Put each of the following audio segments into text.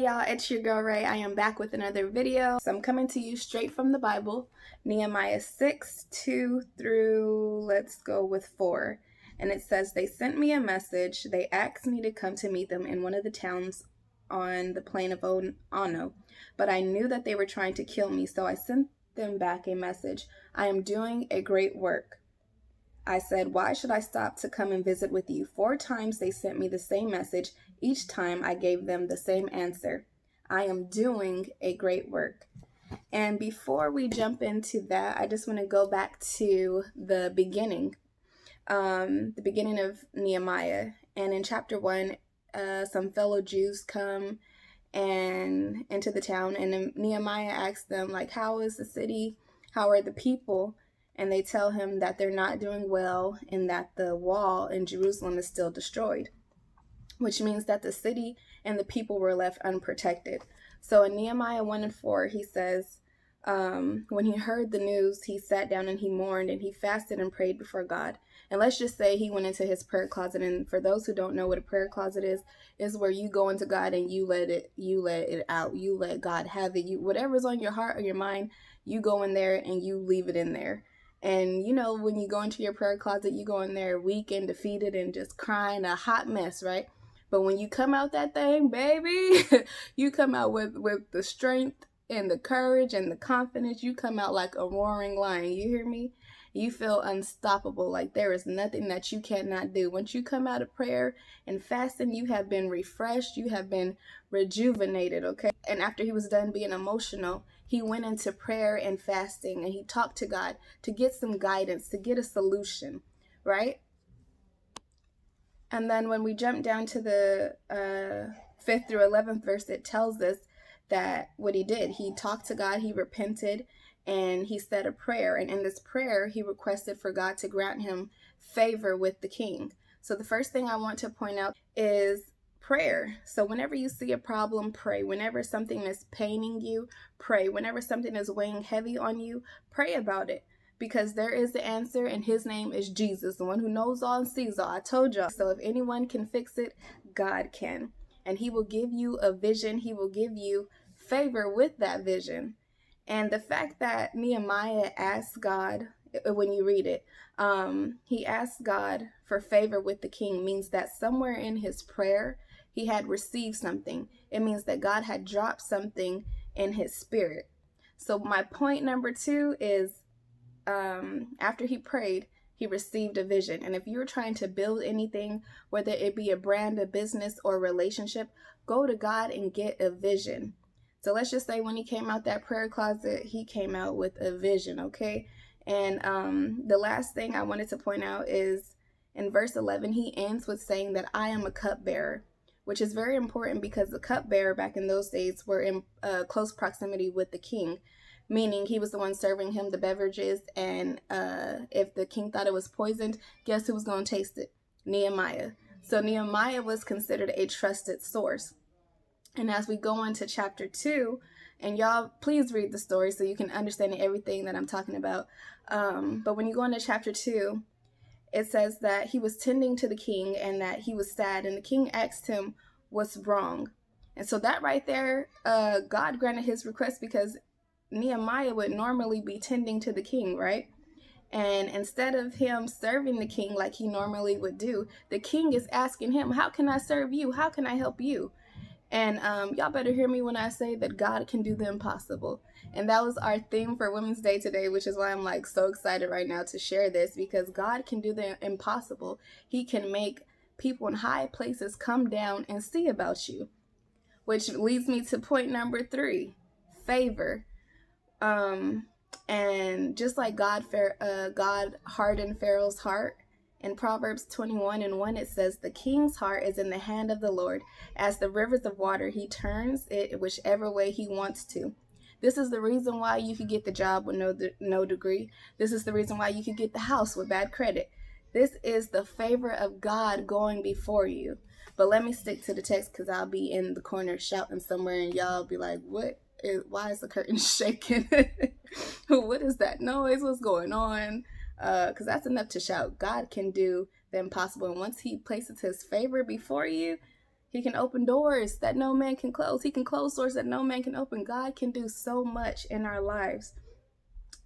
Hey y'all, it's your girl Ray. I am back with another video. So I'm coming to you straight from the Bible, Nehemiah 6, 2 through, let's go with 4. And it says, they sent me a message. They asked me to come to meet them in one of the towns on the plain of Ono. But I knew that they were trying to kill me, so I sent them back a message. I am doing a great work. I said, why should I stop to come and visit with you? 4 times they sent me the same message. Each time I gave them the same answer. I am doing a great work. And before we jump into that, I just want to go back to the beginning of Nehemiah. And in chapter 1, some fellow Jews come and into the town, and Nehemiah asks them, like, how is the city? How are the people? And they tell him that they're not doing well and that the wall in Jerusalem is still destroyed, which means that the city and the people were left unprotected. So in Nehemiah 1 and 4, he says, when he heard the news, he sat down and he mourned and he fasted and prayed before God. And let's just say he went into his prayer closet. And for those who don't know what a prayer closet is where you go into God and you let it out. You let God have it. Whatever's on your heart or your mind, you go in there and you leave it in there. And, you know, when you go into your prayer closet, you go in there weak and defeated and just crying a hot mess, right? But when you come out that thing, baby, you come out with the strength and the courage and the confidence. You come out like a roaring lion. You hear me? You feel unstoppable. Like there is nothing that you cannot do. Once you come out of prayer and fasting, you have been refreshed. You have been rejuvenated, okay? And after he was done being emotional, he went into prayer and fasting and he talked to God to get some guidance, to get a solution, right? And then when we jump down to the 5th through 11th verse, it tells us that what he did, he talked to God, he repented, and he said a prayer. And in this prayer, he requested for God to grant him favor with the king. So the first thing I want to point out is prayer. So whenever you see a problem, pray. Whenever something is paining you, pray. Whenever something is weighing heavy on you, pray about it. Because there is the answer, and his name is Jesus, the one who knows all and sees all. I told y'all. So if anyone can fix it, God can. And he will give you a vision. He will give you favor with that vision. And the fact that Nehemiah asked God, when you read it, he asked God for favor with the king means that somewhere in his prayer, he had received something. It means that God had dropped something in his spirit. So my point number 2 is, after he prayed, he received a vision. And if you're trying to build anything, whether it be a brand, a business, or a relationship, go to God and get a vision. So let's just say when he came out that prayer closet, he came out with a vision, okay? And the last thing I wanted to point out is in verse 11, he ends with saying that I am a cupbearer, which is very important because the cupbearer back in those days were in close proximity with the king. Meaning he was the one serving him the beverages, and if the king thought it was poisoned, guess who was going to taste it? Nehemiah. So Nehemiah was considered a trusted source. And as we go into chapter 2, and y'all please read the story so you can understand everything that I'm talking about. But when you go into chapter 2, it says that he was tending to the king and that he was sad, and the king asked him what's wrong. And so that right there, God granted his request because Nehemiah would normally be tending to the king, right? And instead of him serving the king like he normally would do, the king is asking him, how can I serve you? How can I help you? And y'all better hear me when I say that God can do the impossible. And that was our theme for Women's Day today, which is why I'm like so excited right now to share this, because God can do the impossible. He can make people in high places come down and see about you, which leads me to point number 3, favor. And just like God hardened Pharaoh's heart, in Proverbs 21:1, it says, the king's heart is in the hand of the Lord. As the rivers of water, he turns it whichever way he wants to. This is the reason why you could get the job with no degree. This is the reason why you could get the house with bad credit. This is the favor of God going before you. But let me stick to the text, because I'll be in the corner shouting somewhere and y'all be like, why is the curtain shaking? What is that noise? What's going on? Because that's enough to shout. God can do the impossible. And once he places his favor before you, He can open doors that no man can close. He can close doors that no man can open. God can do so much in our lives.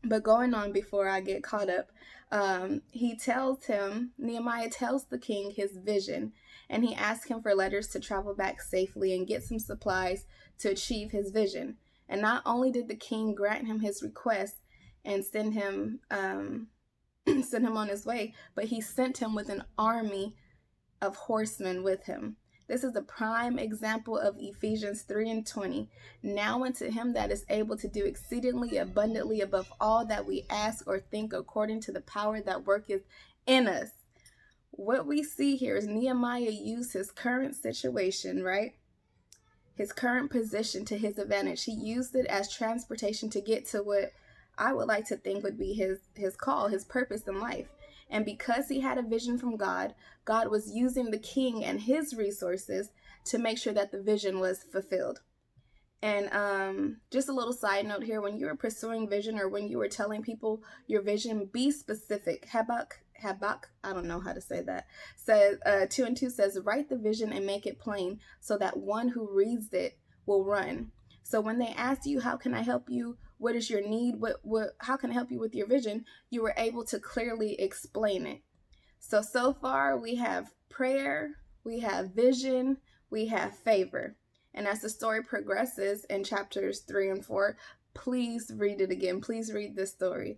But going on before I get caught up, Nehemiah tells the king his vision, and he asks him for letters to travel back safely and get some supplies to achieve his vision. And not only did the king grant him his request and send him send him on his way, but he sent him with an army of horsemen with him. This is a prime example of Ephesians 3:20. Now unto him that is able to do exceedingly abundantly above all that we ask or think, according to the power that worketh in us. What we see here is Nehemiah used his current situation, right? His current position to his advantage. He used it as transportation to get to what I would like to think would be his call, his purpose in life. And because he had a vision from God, God was using the king and his resources to make sure that the vision was fulfilled. And just a little side note here, when you were pursuing vision or when you were telling people your vision, be specific. Habakkuk, I don't know how to say that, says 2:2 says, write the vision and make it plain so that one who reads it will run. So when they asked you, how can I help you? What is your need? How can I help you with your vision? You were able to clearly explain it. So far we have prayer, we have vision, we have favor. And as the story progresses in chapters 3 and 4, please read it again. Please read this story.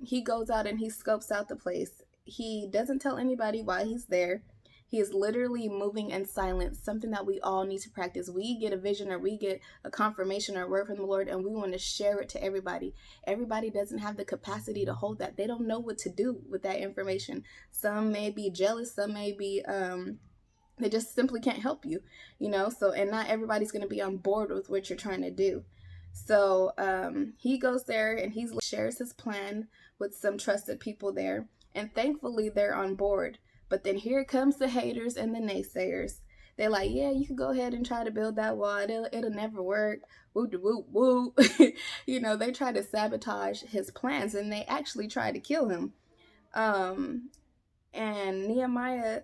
He goes out and he scopes out the place. He doesn't tell anybody why he's there. He is literally moving in silence, something that we all need to practice. We get a vision or we get a confirmation or a word from the Lord and we want to share it to everybody. Everybody doesn't have the capacity to hold that. They don't know what to do with that information. Some may be jealous. Some may be, they just simply can't help you, so, and not everybody's going to be on board with what you're trying to do. So he goes there and he shares his plan with some trusted people there. And thankfully they're on board. But then here comes the haters and the naysayers. They're like, yeah, you can go ahead and try to build that wall. It'll never work. Woo, woo, woo. They try to sabotage his plans and they actually try to kill him. And Nehemiah,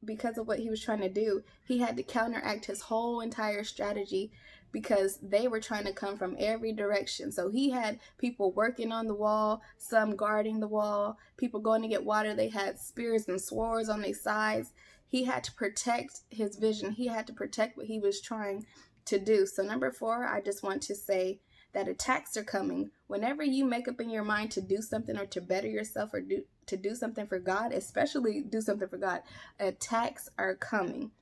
because of what he was trying to do, he had to counteract his whole entire strategy because they were trying to come from every direction. So he had people working on the wall, some guarding the wall, people going to get water. They had spears and swords on their sides. He had to protect his vision. He had to protect what he was trying to do. So number 4, I just want to say that attacks are coming. Whenever you make up in your mind to do something or to better yourself or to do something for God, especially do something for God, attacks are coming.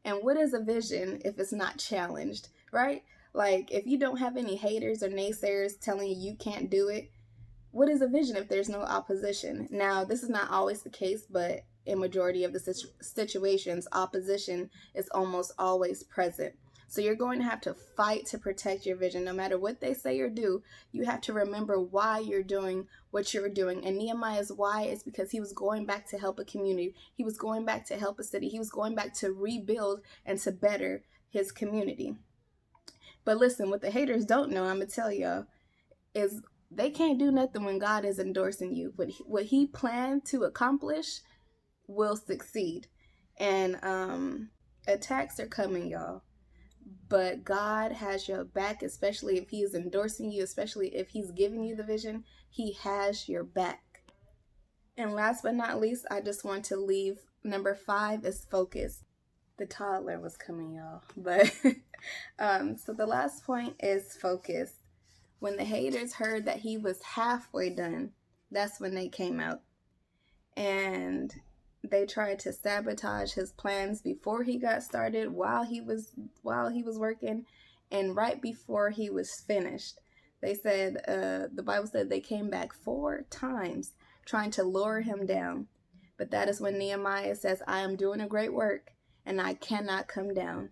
And what is a vision if it's not challenged, right? Like, if you don't have any haters or naysayers telling you can't do it, what is a vision if there's no opposition? Now, this is not always the case, but in majority of the situations, opposition is almost always present. So you're going to have to fight to protect your vision. No matter what they say or do, you have to remember why you're doing what you're doing. And Nehemiah's why is because he was going back to help a community. He was going back to help a city. He was going back to rebuild and to better his community. But listen, what the haters don't know, I'm going to tell y'all, is they can't do nothing when God is endorsing you. What he planned to accomplish will succeed. And attacks are coming, y'all. But God has your back, especially if he is endorsing you, especially if he's giving you the vision. He has your back. And last but not least, I just want to leave number 5 is focus. The toddler was coming, y'all. But so the last point is focus. When the haters heard that he was halfway done, that's when they came out. And they tried to sabotage his plans before he got started, while he was working, and right before he was finished. They said, the Bible said they came back 4 times trying to lure him down. But that is when Nehemiah says, I am doing a great work and I cannot come down.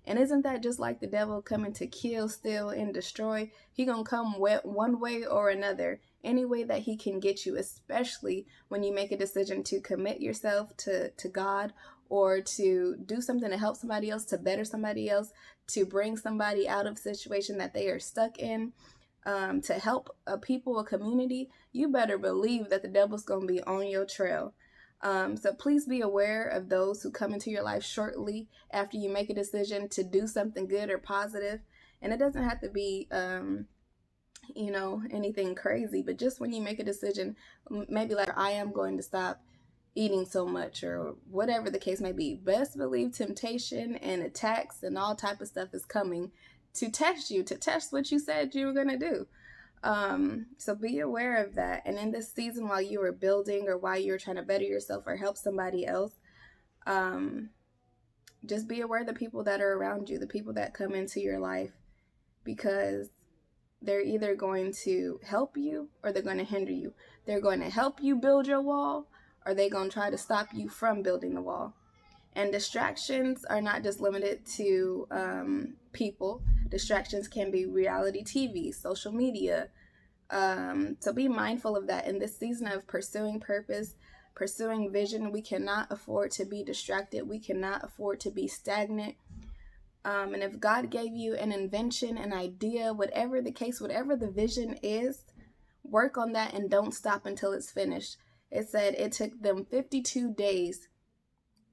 And isn't that just like the devil coming to kill, steal, and destroy? He gonna come one way or another, any way that he can get you, especially when you make a decision to commit yourself to God, or to do something to help somebody else, to better somebody else, to bring somebody out of a situation that they are stuck in, to help a people, a community. You better believe that the devil's gonna be on your trail. So please be aware of those who come into your life shortly after you make a decision to do something good or positive. And it doesn't have to be, anything crazy, but just when you make a decision, maybe like, I am going to stop eating so much, or whatever the case may be, best believe temptation and attacks and all type of stuff is coming to test you, to test what you said you were going to do. So be aware of that. And in this season, while you were building or while you were trying to better yourself or help somebody else, just be aware of the people that are around you, the people that come into your life, because they're either going to help you or they're going to hinder you. They're going to help you build your wall, or they're going to try to stop you from building the wall. And distractions are not just limited to people. Distractions can be reality TV, social media. So be mindful of that. In this season of pursuing purpose, pursuing vision, we cannot afford to be distracted. We cannot afford to be stagnant. And if God gave you an invention, an idea, whatever the case, whatever the vision is, work on that and don't stop until it's finished. It said it took them 52 days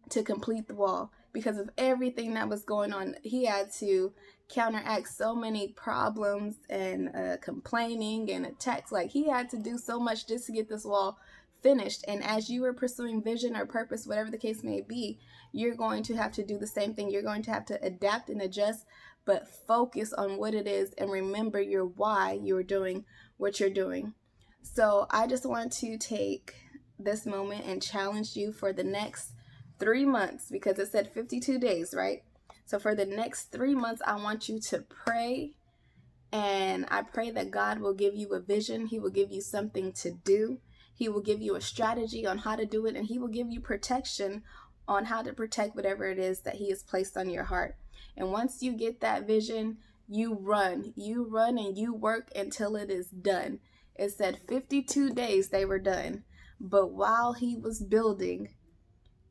to complete the wall because of everything that was going on. He had to counteract so many problems and complaining and attacks. Like, he had to do so much just to get this wall finished. And as you are pursuing vision or purpose, whatever the case may be, you're going to have to do the same thing. You're going to have to adapt and adjust, but focus on what it is and remember your why you're doing what you're doing. So I just want to take this moment and challenge you for the next 3 months, because it said 52 days, right? So for the next 3 months, I want you to pray, and I pray that God will give you a vision. He will give you something to do. He will give you a strategy on how to do it, and he will give you protection on how to protect whatever it is that he has placed on your heart. And once you get that vision, you run and you work until it is done. It said 52 days they were done. But while he was building,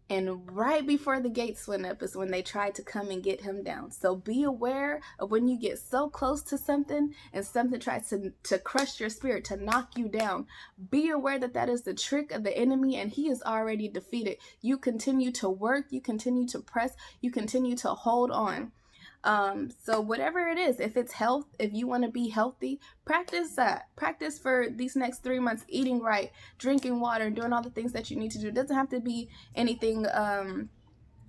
and right before the gates went up is when they tried to come and get him down. So be aware of when you get so close to something and something tries to crush your spirit, to knock you down. Be aware that that is the trick of the enemy, and he is already defeated. You continue to work, you continue to press, you continue to hold on. So whatever it is, if it's health, if you want to be healthy, practice that. Practice for these next 3 months, eating right, drinking water, doing all the things that you need to do. It doesn't have to be anything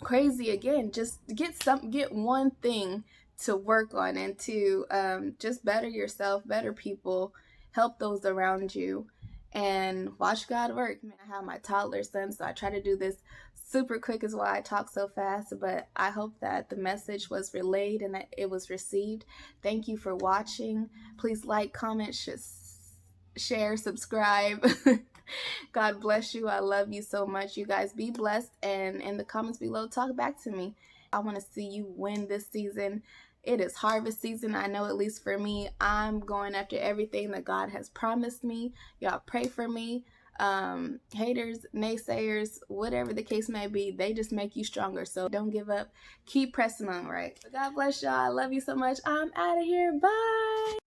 crazy. Again, just get one thing to work on and to just better yourself, better people, help those around you, and watch God work. I have my toddler son, so I try to do this super quick, is why I talk so fast, but I hope that the message was relayed and that it was received. Thank you for watching. Please like, comment, share, subscribe. God bless you. I love you so much. You guys be blessed, and in the comments below, talk back to me. I want to see you win this season. It is harvest season. I know, at least for me, I'm going after everything that God has promised me. Y'all pray for me. Haters, naysayers, whatever the case may be, they just make you stronger. So don't give up. Keep pressing on, right? God bless y'all. I love you so much. I'm out of here. Bye.